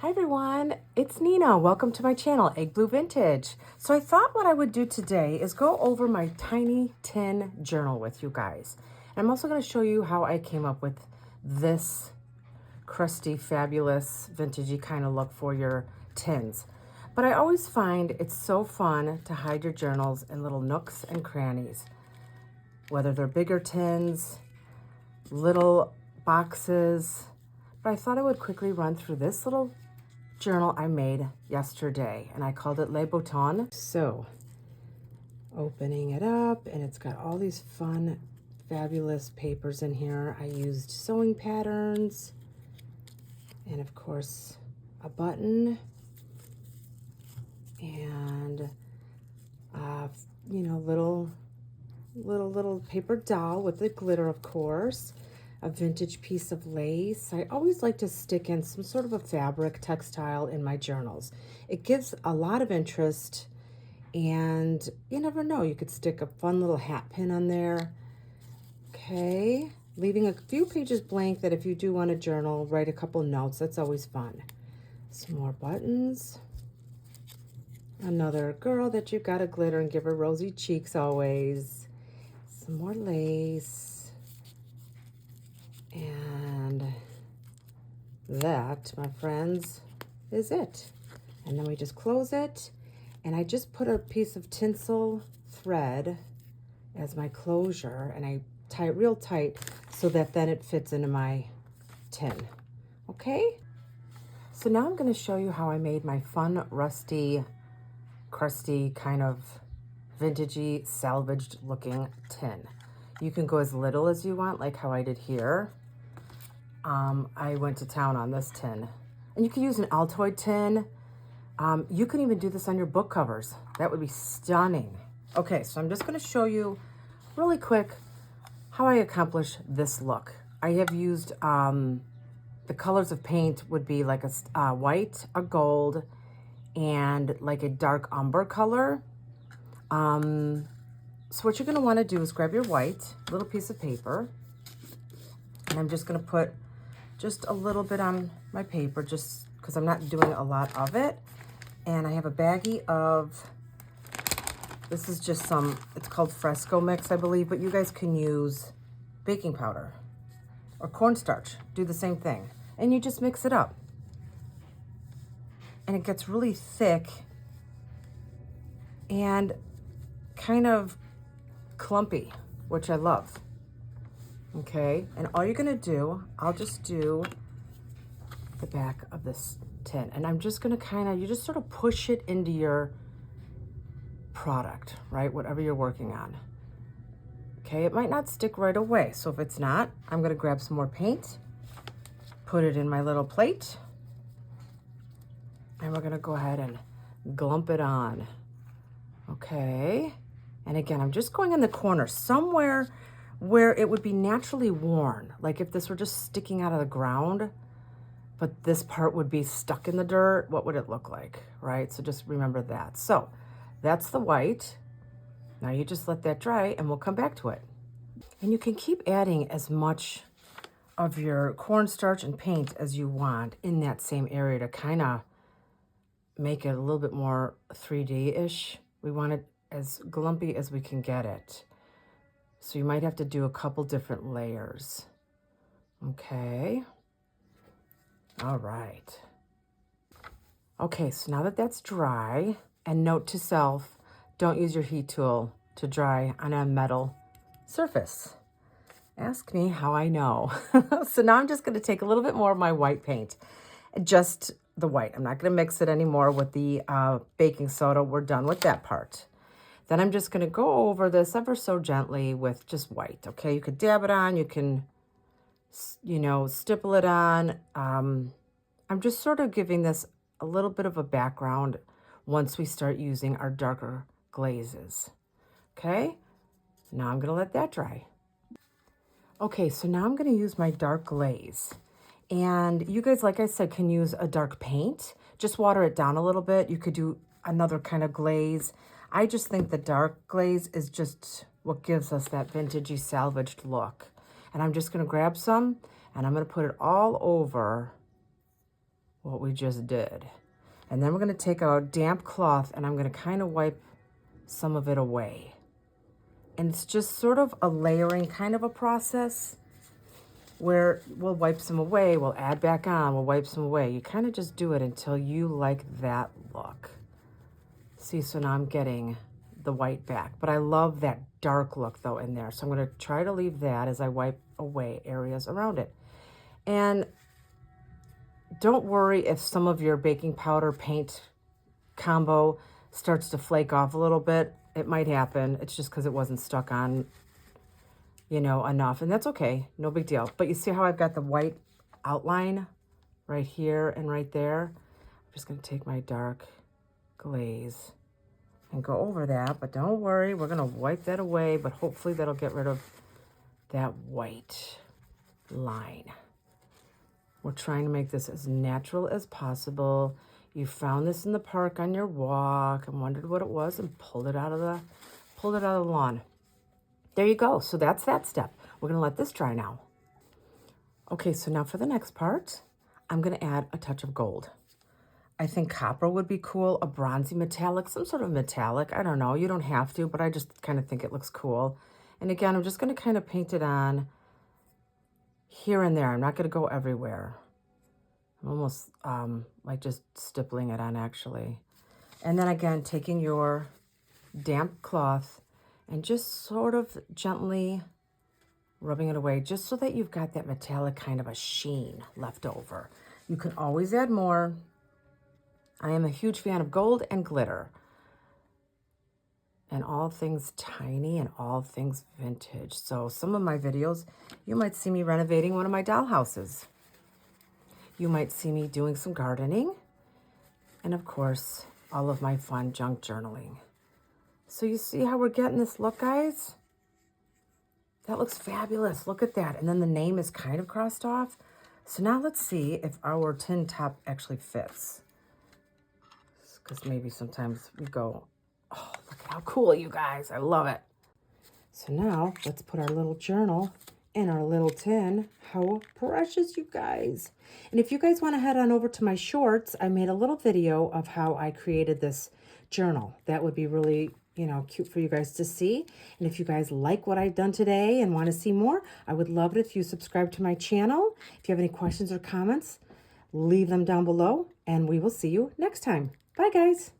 Hi everyone, it's Nina. Welcome to my channel, Egg Blue Vintage. So I thought what I would do today is go over my tiny tin journal with you guys. And I'm also going to show you how I came up with this crusty, fabulous, vintagey kind of look for your tins. But I always find it's so fun to hide your journals in little nooks and crannies, whether they're bigger tins, little boxes. But I thought I would quickly run through this little journal I made yesterday, and I called it Le Bouton. So opening it up, and it's got all these fun, fabulous papers in here. I used sewing patterns, and of course a button, and you know, little paper doll with the glitter, of course. A vintage piece of lace. I always like to stick in some sort of a fabric textile in my journals. It gives a lot of interest, and you never know, you could stick a fun little hat pin on there. Okay, leaving a few pages blank that if you do want to journal, write a couple notes. That's always fun. Some more buttons. Another girl that you gotta glitter and give her rosy cheeks always. Some more lace. And that, my friends, is it. And then we just close it, and I just put a piece of tinsel thread as my closure, and I tie it real tight so that then it fits into my tin. Okay? So now I'm going to show you how I made my fun, rusty, crusty, kind of vintagey, salvaged looking tin. You can go as little as you want, like how I did here. I went to town on this tin. And you can use an Altoid tin. You can even do this on your book covers. That would be stunning. Okay, so I'm just going to show you really quick how I accomplish this look. I have used the colors of paint would be like a white, a gold, and like a dark umber color. So what you're going to want to do is grab your white little piece of paper, and I'm just going to put just a little bit on my paper, just because I'm not doing a lot of it. And I have a baggie of, this is just some, it's called Fresco mix, I believe, but you guys can use baking powder or cornstarch. Do the same thing. And you just mix it up. And it gets really thick and kind of clumpy, which I love. Okay, and all you're gonna do, I'll just do the back of this tin, and I'm just gonna you just sort of push it into your product, right? Whatever you're working on. Okay, it might not stick right away, so if it's not, I'm gonna grab some more paint, put it in my little plate, and we're gonna go ahead and glump it on. Okay, and again, I'm just going in the corner, somewhere where it would be naturally worn. Like if this were just sticking out of the ground, but this part would be stuck in the dirt, what would it look like, right? So just remember that. So that's the white. Now you just let that dry and we'll come back to it. And you can keep adding as much of your cornstarch and paint as you want in that same area to kind of make it a little bit more 3D-ish. We want it as glumpy as we can get it. So you might have to do a couple different layers. Okay. All right. Okay, so now that that's dry, and note to self, don't use your heat tool to dry on a metal surface. Ask me how I know. So now I'm just going to take a little bit more of my white paint, just the white. I'm not going to mix it anymore with the baking soda. We're done with that part. Then I'm just going to go over this ever so gently with just white, okay? You could dab it on, you can, you know, stipple it on. I'm just sort of giving this a little bit of a background once we start using our darker glazes, okay? Now I'm going to let that dry. Okay, so now I'm going to use my dark glaze. And you guys, like I said, can use a dark paint. Just water it down a little bit. You could do another kind of glaze. I just think the dark glaze is just what gives us that vintagey salvaged look. And I'm just going to grab some, and I'm going to put it all over what we just did. And then we're going to take a damp cloth and I'm going to kind of wipe some of it away. And it's just sort of a layering kind of a process where we'll wipe some away, we'll add back on, we'll wipe some away. You kind of just do it until you like that look. See, so now I'm getting the white back, but I love that dark look though in there. So I'm going to try to leave that as I wipe away areas around it. And don't worry if some of your baking powder paint combo starts to flake off a little bit. It might happen. It's just because it wasn't stuck on, you know, enough. And that's okay. No big deal. But you see how I've got the white outline right here and right there? I'm just going to take my dark glaze and go over that. But don't worry. We're going to wipe that away. But hopefully that'll get rid of that white line. We're trying to make this as natural as possible. You found this in the park on your walk and wondered what it was and pulled it out of the lawn. There you go. So that's that step. We're going to let this dry now. Okay, so now for the next part, I'm going to add a touch of gold. I think copper would be cool, a bronzy metallic, some sort of metallic. I don't know. You don't have to, but I just kind of think it looks cool. And again, I'm just going to kind of paint it on here and there. I'm not going to go everywhere. I'm almost like just stippling it on actually. And then again, taking your damp cloth and just sort of gently rubbing it away just so that you've got that metallic kind of a sheen left over. You can always add more. I am a huge fan of gold and glitter and all things tiny and all things vintage. So some of my videos, you might see me renovating one of my doll houses. You might see me doing some gardening, and of course, all of my fun junk journaling. So you see how we're getting this look, guys? That looks fabulous. Look at that. And then the name is kind of crossed off. So now let's see if our tin top actually fits. Because maybe sometimes we go, oh, look at how cool, you guys. I love it. So now let's put our little journal in our little tin. How precious, you guys. And if you guys want to head on over to my shorts, I made a little video of how I created this journal. That would be really, you know, cute for you guys to see. And if you guys like what I've done today and want to see more, I would love it if you subscribe to my channel. If you have any questions or comments, leave them down below and we will see you next time. Bye, guys.